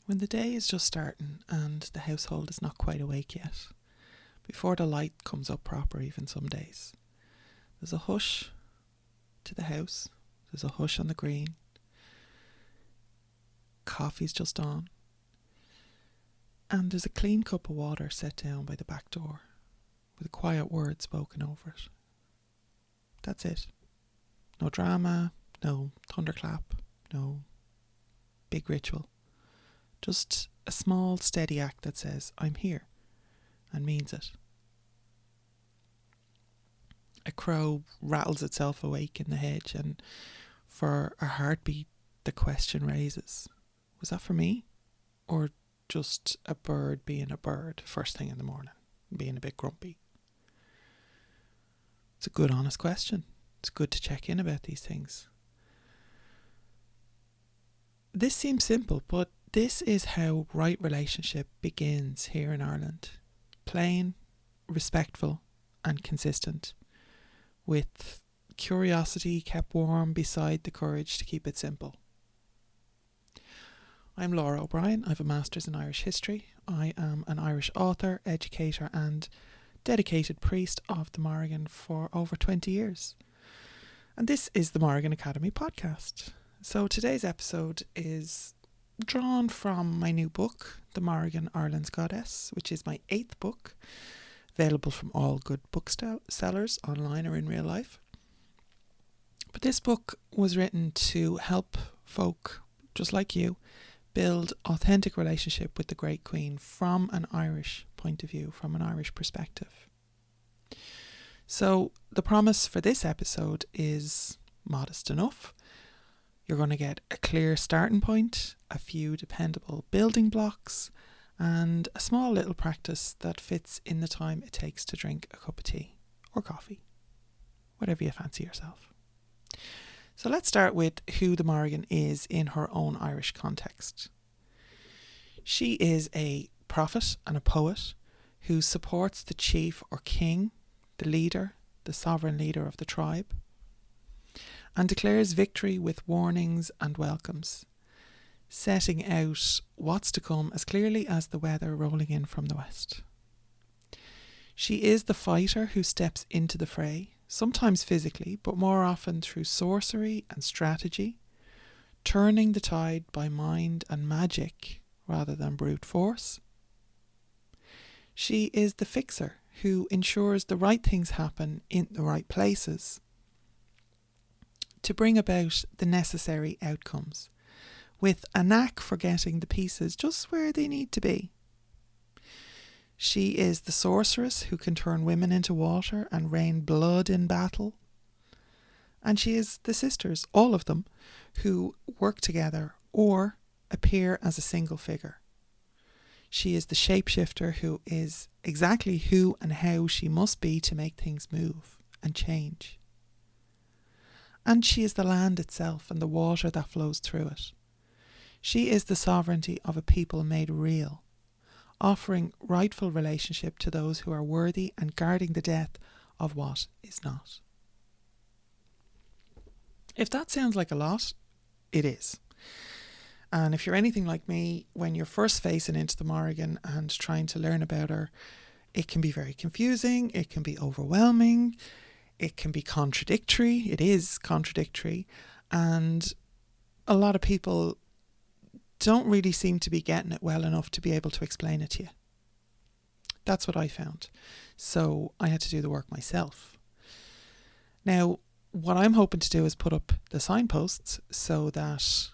When the day is just starting and the household is not quite awake yet, before the light comes up proper even some days, there's a hush to the house, there's a hush on the green, coffee's just on, and there's a clean cup of water set down by the back door with a quiet word spoken over it. That's it. No drama, no thunderclap, no big ritual. Just a small, steady act that says, I'm here, and means it. A crow rattles itself awake in the hedge, and for a heartbeat, the question raises, was that for me? Or just a bird being a bird first thing in the morning, being a bit grumpy? It's a good, honest question. It's good to check in about these things. This seems simple, but this is how right relationship begins here in Ireland. Plain, respectful, and consistent, with curiosity kept warm beside the courage to keep it simple. I'm Laura O'Brien. I have a Master's in Irish History. I am an Irish author, educator, and dedicated priest of the Mórrígan for over 20 years. And this is the Mórrígan Academy podcast. So today's episode is drawn from my new book, The Mórrígan, Ireland's Goddess, which is my 8th book, available from all good booksellers online or in real life. But this book was written to help folk just like you build authentic relationship with the great queen from an Irish point of view, from an Irish perspective. So the promise for this episode is modest enough. You're going to get a clear starting point, a few dependable building blocks, and a small little practice that fits in the time it takes to drink a cup of tea or coffee, whatever you fancy yourself. So let's start with who the Mórrígan is in her own Irish context. She is a prophet and a poet who supports the chief or king, the leader, the sovereign leader of the tribe, and declares victory with warnings and welcomes, setting out what's to come as clearly as the weather rolling in from the west. She is the fighter who steps into the fray, sometimes physically, but more often through sorcery and strategy, turning the tide by mind and magic rather than brute force. She is the fixer who ensures the right things happen in the right places to bring about the necessary outcomes, with a knack for getting the pieces just where they need to be. She is the sorceress who can turn women into water and rain blood in battle. And she is the sisters, all of them, who work together or appear as a single figure. She is the shapeshifter who is exactly who and how she must be to make things move and change. And she is the land itself and the water that flows through it. She is the sovereignty of a people made real, offering rightful relationship to those who are worthy and guarding the death of what is not. If that sounds like a lot, it is. And if you're anything like me, when you're first facing into the Mórrígan and trying to learn about her, it can be very confusing, it can be overwhelming, it can be contradictory, it is contradictory, and a lot of people don't really seem to be getting it well enough to be able to explain it to you. That's what I found. So I had to do the work myself. Now, what I'm hoping to do is put up the signposts so that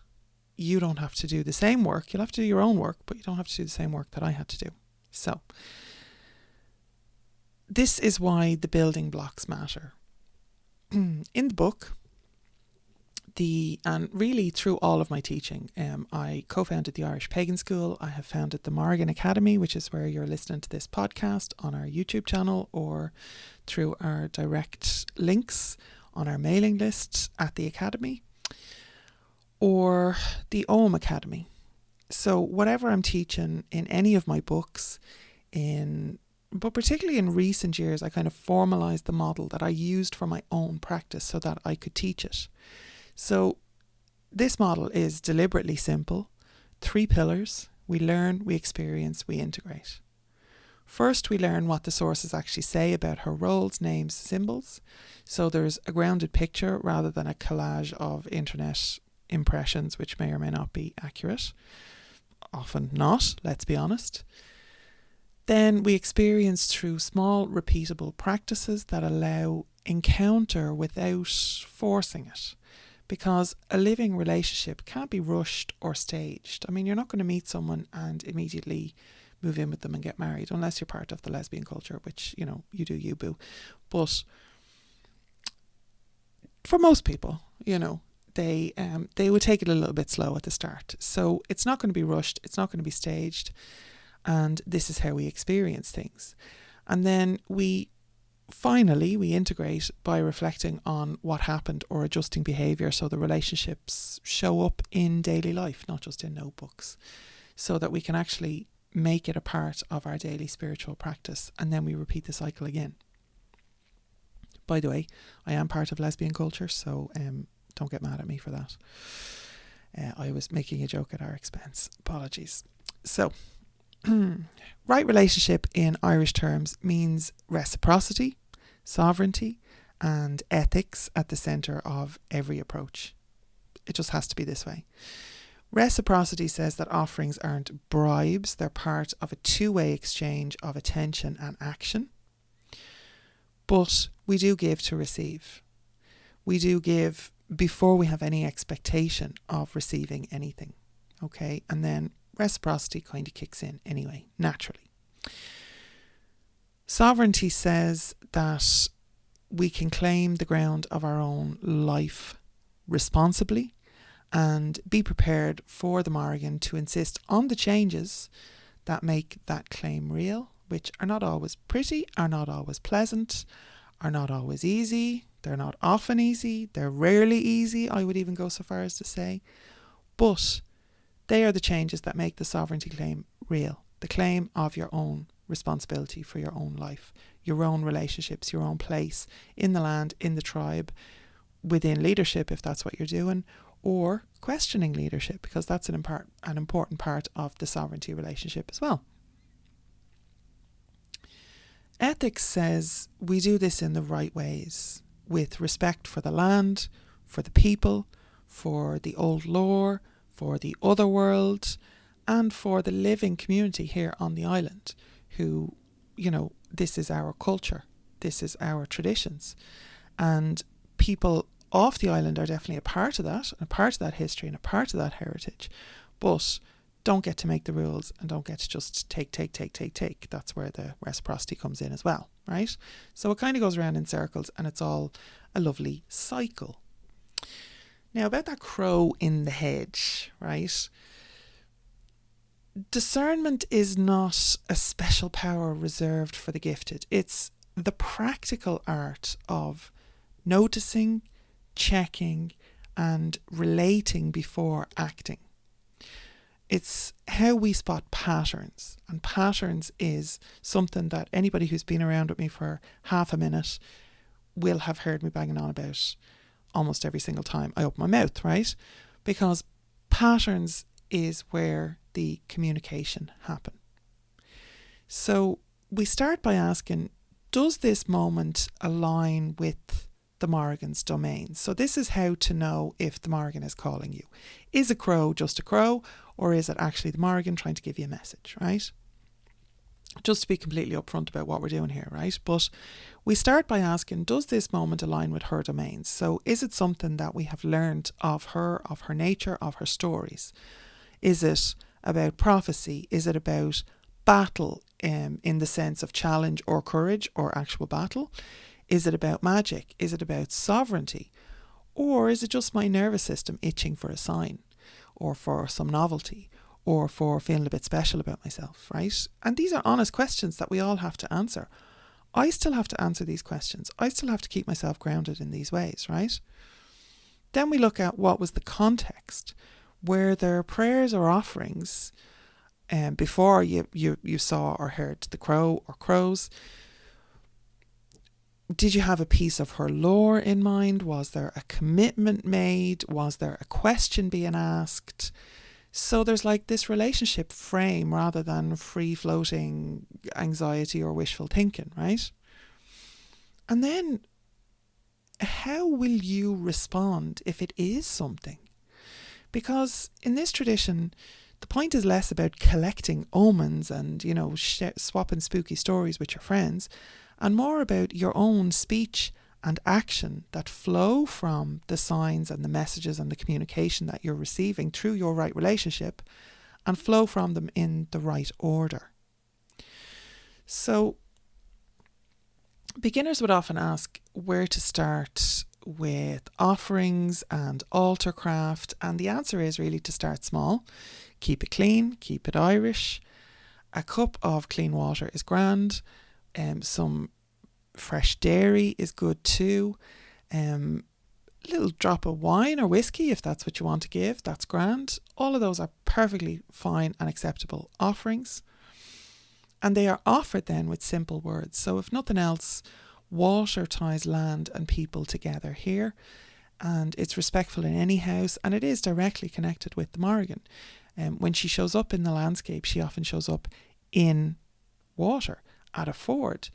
you don't have to do the same work. You'll have to do your own work, but you don't have to do the same work that I had to do. So this is why the building blocks matter. In the book, and really through all of my teaching, I co-founded the Irish Pagan School. I have founded the Mórrígan Academy, which is where you're listening to this podcast on our YouTube channel or through our direct links on our mailing list at the Academy, or the OM Academy. So whatever I'm teaching in any of my books, but particularly in recent years, I kind of formalised the model that I used for my own practice so that I could teach it. So this model is deliberately simple, 3 pillars We learn, we experience, we integrate. First, we learn what the sources actually say about her roles, names, symbols. So there's a grounded picture rather than a collage of internet impressions, which may or may not be accurate. Often not, let's be honest. Then we experience through small, repeatable practices that allow encounter without forcing it. Because a living relationship can't be rushed or staged. I mean, you're not going to meet someone and immediately move in with them and get married, unless you're part of the lesbian culture, which, you know, you do you, boo. But for most people, you know, they would take it a little bit slow at the start. So it's not going to be rushed. It's not going to be staged. And this is how we experience things. And then we integrate by reflecting on what happened or adjusting behaviour so the relationships show up in daily life, not just in notebooks, so that we can actually make it a part of our daily spiritual practice, and then we repeat the cycle again. By the way, I am part of lesbian culture, so don't get mad at me for that. I was making a joke at our expense. Apologies. So, right relationship in Irish terms means reciprocity, sovereignty, and ethics at the centre of every approach. It just has to be this way. Reciprocity says that offerings aren't bribes, they're part of a two-way exchange of attention and action. But we do give to receive. We do give before we have any expectation of receiving anything. Okay, and then reciprocity kind of kicks in anyway, naturally. Sovereignty says that we can claim the ground of our own life responsibly and be prepared for the Mórrígan to insist on the changes that make that claim real, which are not always pretty, are not always pleasant, are not always easy. They're not often easy. They're rarely easy, I would even go so far as to say. But they are the changes that make the sovereignty claim real. The claim of your own responsibility for your own life, your own relationships, your own place in the land, in the tribe, within leadership, if that's what you're doing, or questioning leadership, because that's an important part of the sovereignty relationship as well. Ethics says we do this in the right ways, with respect for the land, for the people, for the old lore, for the other world, and for the living community here on the island, who, you know, this is our culture, this is our traditions. And people off the island are definitely a part of that, and a part of that history, and a part of that heritage, but don't get to make the rules and don't get to just take. That's where the reciprocity comes in as well, right? So it kind of goes around in circles, and it's all a lovely cycle. Now, about that crow in the hedge, right? Discernment is not a special power reserved for the gifted. It's the practical art of noticing, checking, and relating before acting. It's how we spot patterns, and patterns is something that anybody who's been around with me for half a minute will have heard me banging on about almost every single time I open my mouth, right? Because patterns is where the communication happen. So we start by asking, does this moment align with the Mórrígan's domain? So this is how to know if the Mórrígan is calling you. Is a crow just a crow, or is it actually the Mórrígan trying to give you a message, right? Just to be completely upfront about what we're doing here, right? But we start by asking, does this moment align with her domains? So is it something that we have learned of her nature, of her stories? Is it about prophecy? Is it about battle in the sense of challenge or courage or actual battle? Is it about magic? Is it about sovereignty? Or is it just my nervous system itching for a sign, or for some novelty, or for feeling a bit special about myself, right? And these are honest questions that we all have to answer. I still have to answer these questions. I still have to keep myself grounded in these ways, right? Then we look at what was the context. Were there prayers or offerings before you saw or heard the crow or crows? Did you have a piece of her lore in mind? Was there a commitment made? Was there a question being asked? So there's like this relationship frame rather than free floating anxiety or wishful thinking, right? And then how will you respond if it is something? Because in this tradition, the point is less about collecting omens and, swapping spooky stories with your friends, and more about your own speech and action that flow from the signs and the messages and the communication that you're receiving through your right relationship, and flow from them in the right order. So beginners would often ask where to start with offerings and altar craft, and the answer is really to start small. Keep it clean, keep it Irish. A cup of clean water is grand. Some fresh dairy is good too. Little drop of wine or whiskey, if that's what you want to give, that's grand. All of those are perfectly fine and acceptable offerings. And they are offered then with simple words. So if nothing else, water ties land and people together here. And it's respectful in any house, and it is directly connected with the Mórrígan. When she shows up in the landscape, she often shows up in water at a ford.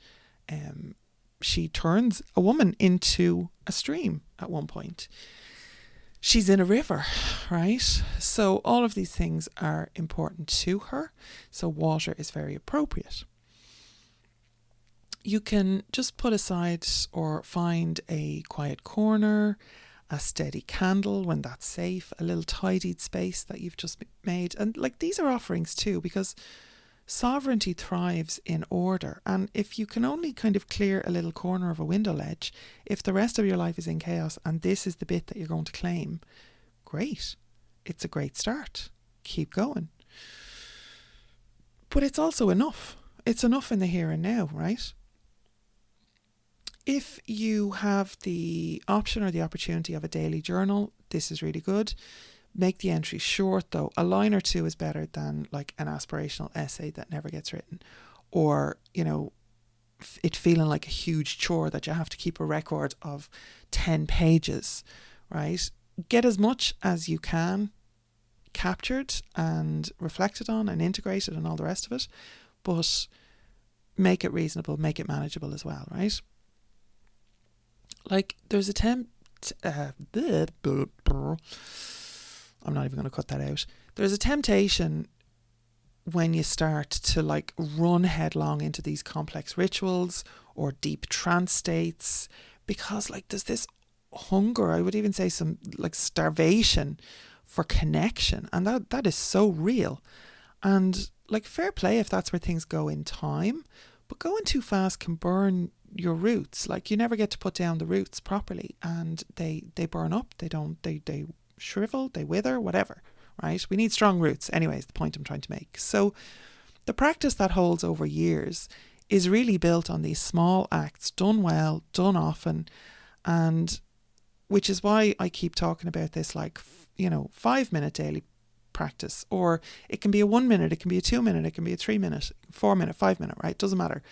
She turns a woman into a stream at one point. She's in a river, right? So all of these things are important to her. So water is very appropriate. You can just put aside or find a quiet corner, a steady candle when that's safe, a little tidied space that you've just made. And like these are offerings too, because sovereignty thrives in order. And if you can only kind of clear a little corner of a window ledge, if the rest of your life is in chaos and this is the bit that you're going to claim, great. It's a great start. Keep going. But it's also enough. It's enough in the here and now, right? If you have the option or the opportunity of a daily journal, this is really good. Make the entries short though. A line or two is better than like an aspirational essay that never gets written, or, it feeling like a huge chore that you have to keep a record of 10 pages, right? Get as much as you can captured and reflected on and integrated and all the rest of it, but make it reasonable, make it manageable as well, right? Like there's I'm not even going to cut that out. There's a temptation when you start to like run headlong into these complex rituals or deep trance states, because like there's this hunger, I would even say some like starvation for connection, and that is so real. And like fair play if that's where things go in time, but going too fast can burn your roots. Like you never get to put down the roots properly, and they burn up, they shrivel, they wither, whatever, right? We need strong roots anyway, is the point I'm trying to make. So the practice that holds over years is really built on these small acts done well, done often, and which is why I keep talking about this, like 5-minute daily practice, or it can be a 1 minute, it can be a 2 minute, it can be a 3 minute, 4 minute, 5 minute, right? Doesn't matter.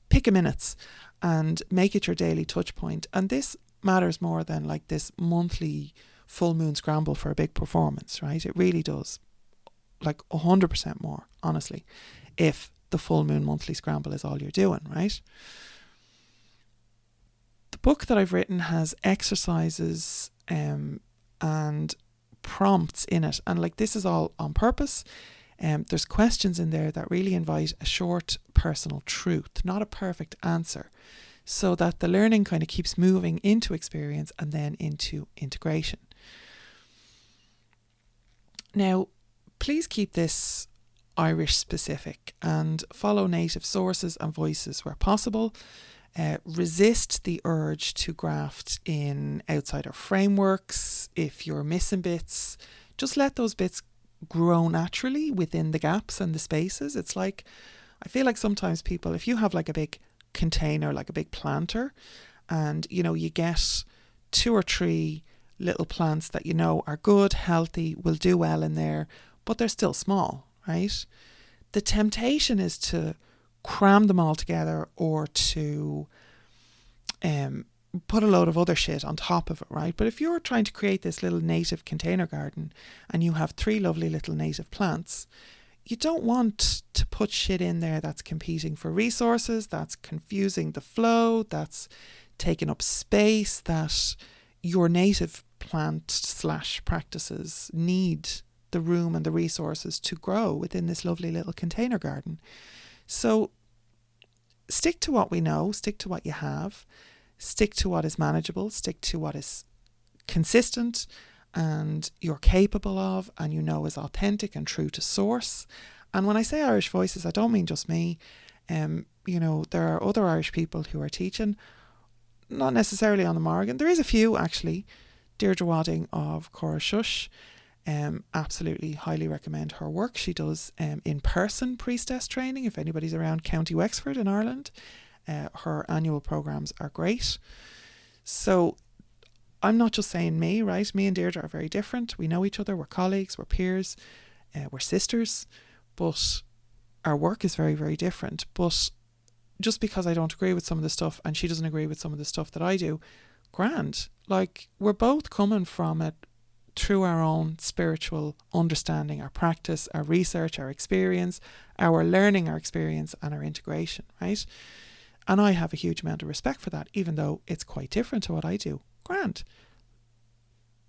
Pick a minutes and make it your daily touch point. And this matters more than like this monthly full moon scramble for a big performance, right? It really does, like 100% more, honestly, if the full moon monthly scramble is all you're doing, right? The book that I've written has exercises and prompts in it, and like this is all on purpose. There's questions in there that really invite a short personal truth, not a perfect answer, so that the learning kind of keeps moving into experience and then into integration. Now, please keep this Irish specific and follow native sources and voices where possible. Resist the urge to graft in outsider frameworks. If you're missing bits, just let those bits grow naturally within the gaps and the spaces. It's like, I feel like sometimes people, if you have like a big container, like a big planter, and you get 2 or 3 little plants that are good, healthy, will do well in there, but they're still small, right? The temptation is to cram them all together, or to put a load of other shit on top of it, right? But if you're trying to create this little native container garden and you have 3 lovely little native plants, you don't want to put shit in there that's competing for resources, that's confusing the flow, that's taking up space, that your native plant / practices need the room and the resources to grow within this lovely little container garden. So stick to what we know, stick to what you have, stick to what is manageable, stick to what is consistent and you're capable of and you know is authentic and true to source. And when I say Irish voices, I don't mean just me. There are other Irish people who are teaching, not necessarily on the Mórrígan. There is a few actually. Deirdre Wadding of Cora Shush, absolutely highly recommend her work. She does in-person priestess training if anybody's around County Wexford in Ireland. Her annual programs are great. So I'm not just saying me, right? Me and Deirdre are very different. We know each other, we're colleagues, we're peers, we're sisters, but our work is very, very different. But just because I don't agree with some of the stuff and she doesn't agree with some of the stuff that I do, grand. Like, we're both coming from it through our own spiritual understanding, our practice, our research, our experience, our learning, our experience and our integration, right? And I have a huge amount of respect for that, even though it's quite different to what I do. Grand.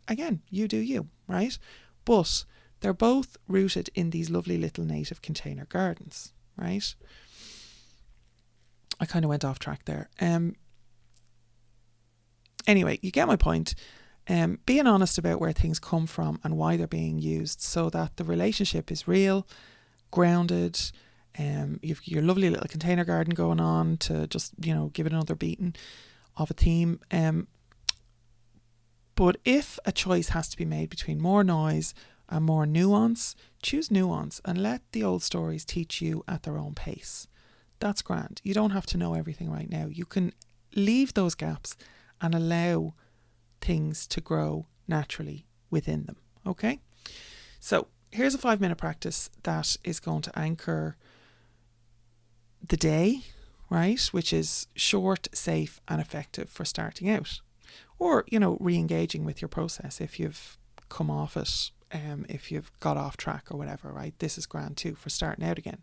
Again, you do you, right? But they're both rooted in these lovely little native container gardens, right? I kind of went off track there. Anyway, you get my point. Being honest about where things come from and why they're being used so that the relationship is real, grounded. You've your lovely little container garden going on to just, give it another beating of a theme. But if a choice has to be made between more noise and more nuance, choose nuance and let the old stories teach you at their own pace. That's grand. You don't have to know everything right now. You can leave those gaps and allow things to grow naturally within them. Okay? So here's a 5-minute practice that is going to anchor the day, right? Which is short, safe and effective for starting out. Or, re-engaging with your process if you've come off it, if you've got off track or whatever, right? This is grand too for starting out again.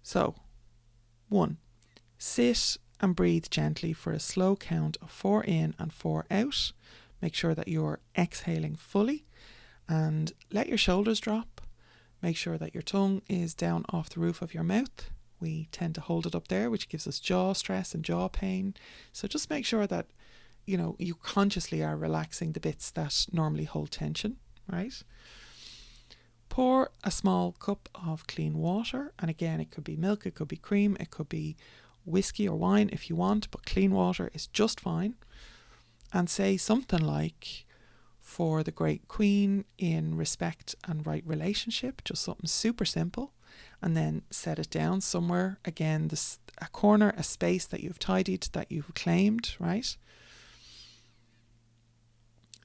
So, 1, sit and breathe gently for a slow count of 4 in and 4 out. Make sure that you're exhaling fully and let your shoulders drop. Make sure that your tongue is down off the roof of your mouth. We tend to hold it up there, which gives us jaw stress and jaw pain. So just make sure that, you consciously are relaxing the bits that normally hold tension, right? Pour a small cup of clean water. And again, it could be milk, it could be cream, it could be whiskey or wine if you want, but clean water is just fine. And say something like, for the great queen in respect and right relationship, just something super simple. And then set it down somewhere. Again, a corner, a space that you've tidied, that you've claimed, right?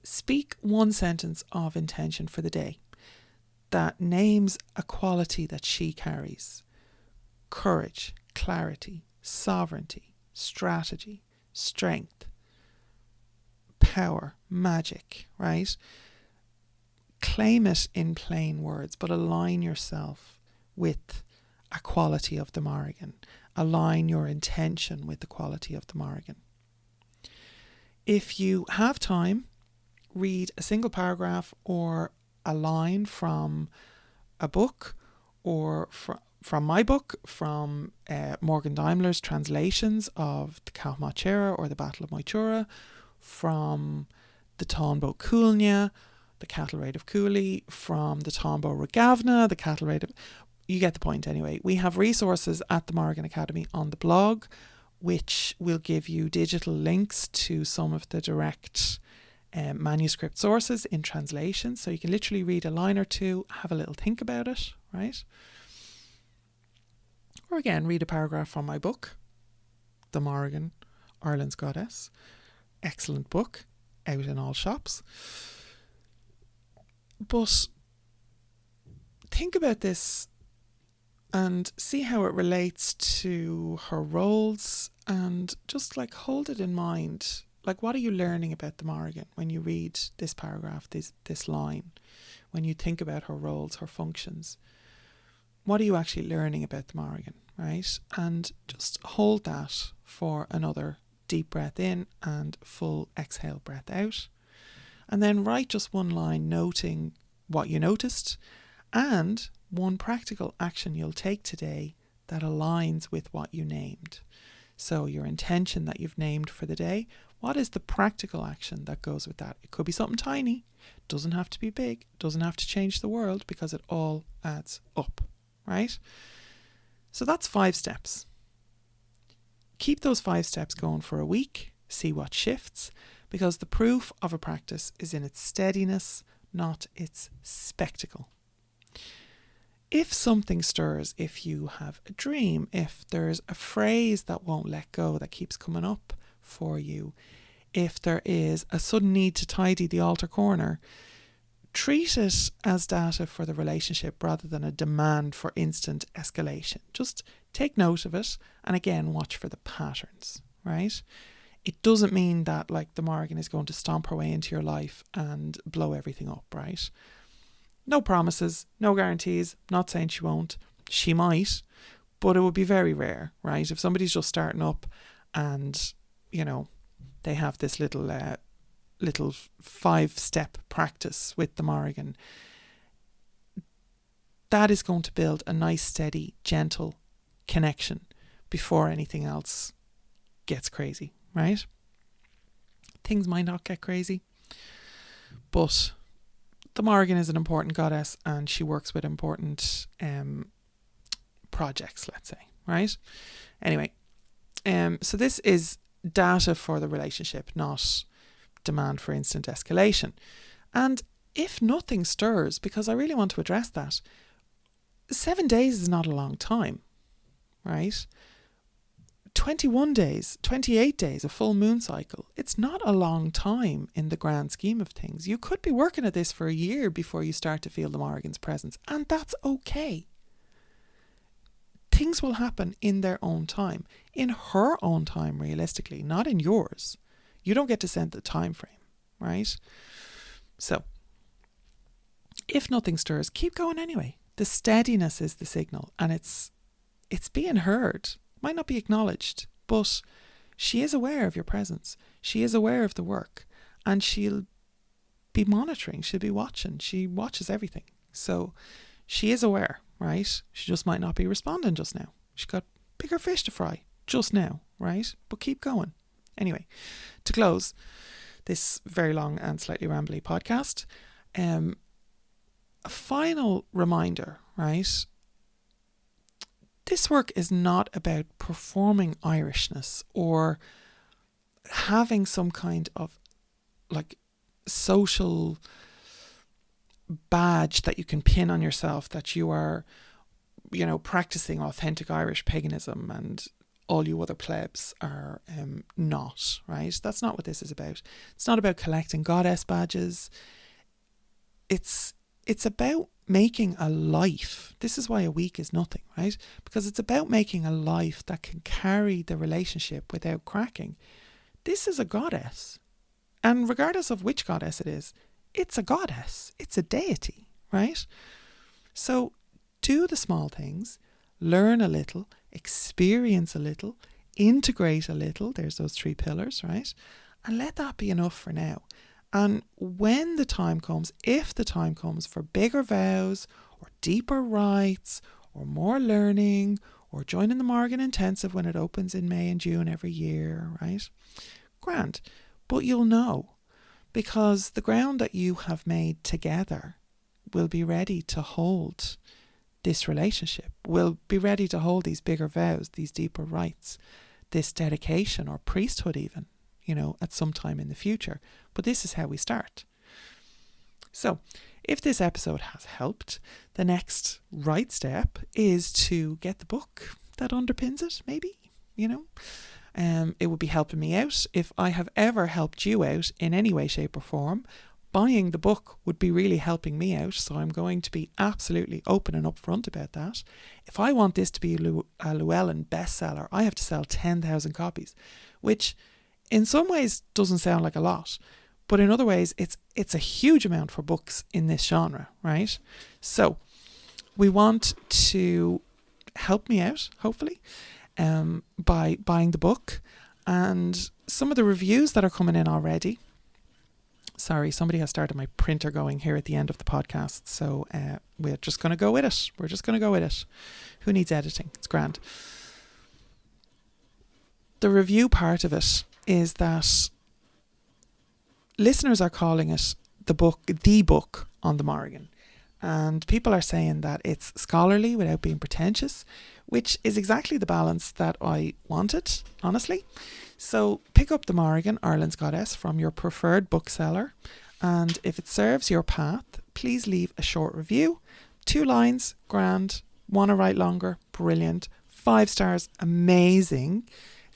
Speak 1 sentence of intention for the day that names a quality that she carries. Courage, clarity, sovereignty, strategy, strength, power, magic, right? Claim it in plain words, but align yourself with a quality of the Mórrígan. Align your intention with the quality of the Mórrígan. If you have time, read a single paragraph or a line from a book or from my book, from Morgan Daimler's translations of the Cathmachera or the Battle of Moitura, from the Tánaiste Cúilne, the Cattle Raid of Cooley, from the Tánaiste Regavna, the Cattle Raid of... You get the point anyway. We have resources at the Mórrígan Academy on the blog, which will give you digital links to some of the direct manuscript sources in translation. So you can literally read a line or two, have a little think about it, right? Or again, read a paragraph from my book, The Mórrígan, Ireland's Goddess. Excellent book, out in all shops. But think about this and see how it relates to her roles, and just like hold it in mind. Like, what are you learning about the Mórrígan when you read this paragraph, this line, when you think about her roles, her functions? What are you actually learning about the Mórrígan, right? And just hold that for another deep breath in and full exhale breath out. And then write just one line noting what you noticed and one practical action you'll take today that aligns with what you named. So your intention that you've named for the day, what is the practical action that goes with that? It could be something tiny, doesn't have to be big, doesn't have to change the world, because it all adds up, right? So that's 5 steps. Keep those 5 steps going for a week, see what shifts, because the proof of a practice is in its steadiness, not its spectacle. If something stirs, if you have a dream, if there's a phrase that won't let go that keeps coming up for you, if there is a sudden need to tidy the altar corner, treat it as data for the relationship rather than a demand for instant escalation. Just take note of it, and again, watch for the patterns, right? It doesn't mean that like the Mórrígan is going to stomp her way into your life and blow everything up, right? No promises, no guarantees. Not saying she won't. She might, but it would be very rare, right? If somebody's just starting up and, you know, they have this little 5-step practice with the Mórrígan, that is going to build a nice, steady, gentle connection before anything else gets crazy, right? Things might not get crazy, but the Mórrígan is an important goddess and she works with important projects, let's say, right? Anyway, so this is data for the relationship, not demand for instant escalation. And if nothing stirs, because I really want to address that, 7 days is not a long time, right? 21 days, 28 days, a full moon cycle, it's not a long time in the grand scheme of things. You could be working at this for a year before you start to feel the Mórrígan's presence, and that's okay. Things will happen in their own time, in her own time, realistically, not in yours. You don't get to set the time frame, right? So, if nothing stirs, keep going anyway. The steadiness is the signal, and it's being heard. Might not be acknowledged, but she is aware of your presence. She is aware of the work, and she'll be monitoring. She'll be watching. She watches everything. So she is aware, right? She just might not be responding just now. She's got bigger fish to fry just now, right? But keep going. Anyway, to close this very long and slightly rambly podcast, a final reminder, right? This work is not about performing Irishness or having some kind of like social badge that you can pin on yourself that you are, you know, practicing authentic Irish paganism and all you other plebs are not, right? That's not what this is about. It's not about collecting goddess badges. It's about making a life. This is why a week is nothing, right? Because it's about making a life that can carry the relationship without cracking. This is a goddess. And regardless of which goddess it is, it's a goddess. It's a deity, right? So do the small things, learn a little, experience a little, integrate a little. There's those 3 pillars, right? And let that be enough for now. And when the time comes, if the time comes for bigger vows or deeper rites or more learning or joining the Mórrígan Intensive when it opens in May and June every year, right? Grand. But you'll know, because the ground that you have made together will be ready to hold this relationship, will be ready to hold these bigger vows, these deeper rites, this dedication or priesthood even, you know, at some time in the future. But this is how we start. So if this episode has helped, the next right step is to get the book that underpins it, maybe, you know. It would be helping me out. If I have ever helped you out in any way, shape or form, buying the book would be really helping me out. So I'm going to be absolutely open and upfront about that. If I want this to be a Llewellyn bestseller, I have to sell 10,000 copies, which in some ways doesn't sound like a lot. But in other ways, it's a huge amount for books in this genre, right? So we want to help me out, hopefully, by buying the book. And some of the reviews that are coming in already. Sorry, somebody has started my printer going here at the end of the podcast. So we're just going to go with it. We're just going to go with it. Who needs editing? It's grand. The review part of it is that listeners are calling it the book on the Mórrígan. And people are saying that it's scholarly without being pretentious, which is exactly the balance that I wanted, honestly. So pick up the Mórrígan, Ireland's Goddess, from your preferred bookseller. And if it serves your path, please leave a short review. 2 lines, grand. Want to write longer? Brilliant. 5 stars, amazing.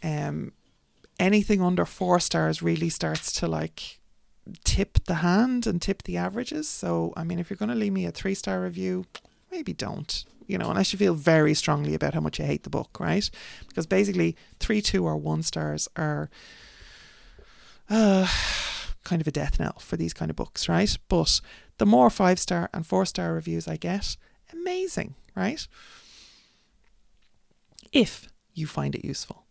Anything under 4 stars really starts to tip the hand and tip the averages. So, I mean, if you're going to leave me a 3-star review, maybe don't, unless you feel very strongly about how much you hate the book, right? Because basically 3, 2 or 1 stars are kind of a death knell for these kind of books, right? But the more 5-star and 4-star reviews I get, amazing, right? If you find it useful,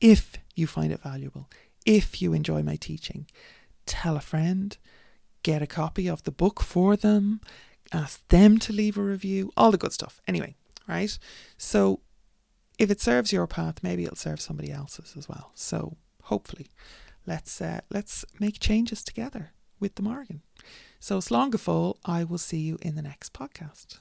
if you find it valuable, if you enjoy my teaching, tell a friend, get a copy of the book for them, ask them to leave a review, all the good stuff. Anyway, right? So if it serves your path, maybe it'll serve somebody else's as well. So hopefully let's make changes together with the Mórrígan. So slán go fóill, I will see you in the next podcast.